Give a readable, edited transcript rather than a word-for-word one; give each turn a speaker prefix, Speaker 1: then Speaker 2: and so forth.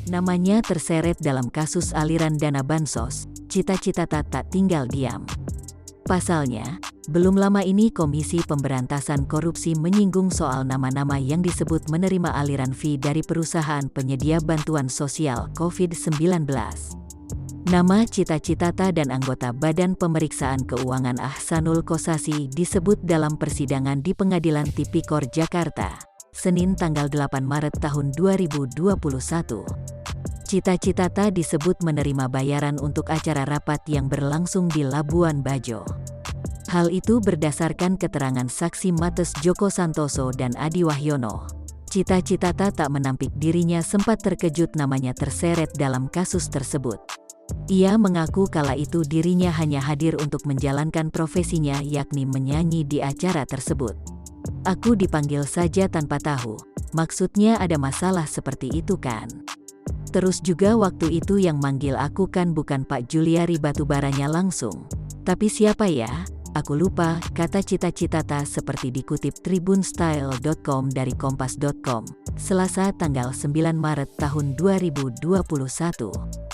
Speaker 1: Namanya terseret dalam kasus aliran dana bansos, Cita-Citata tak tinggal diam. Pasalnya, belum lama ini Komisi Pemberantasan Korupsi menyinggung soal nama-nama yang disebut menerima aliran fee dari perusahaan penyedia bantuan sosial COVID-19. Nama Cita-Citata dan anggota Badan Pemeriksaan Keuangan Ahsanul Kossasi disebut dalam persidangan di Pengadilan Tipikor Jakarta, Senin tanggal 8 Maret tahun 2021. Cita-Citata disebut menerima bayaran untuk acara rapat yang berlangsung di Labuan Bajo. Hal itu berdasarkan keterangan saksi Mates Joko Santoso dan Adi Wahyono. Cita-Citata tak menampik dirinya sempat terkejut namanya terseret dalam kasus tersebut. Ia mengaku kala itu dirinya hanya hadir untuk menjalankan profesinya yakni menyanyi di acara tersebut. Aku dipanggil saja tanpa tahu, maksudnya ada masalah seperti itu kan? Terus juga waktu itu yang manggil aku kan bukan Pak Juliari Batubaranya langsung. Tapi siapa ya? Aku lupa, kata Cita-Citata seperti dikutip tribunstyle.com dari kompas.com, Selasa tanggal 9 Maret tahun 2021.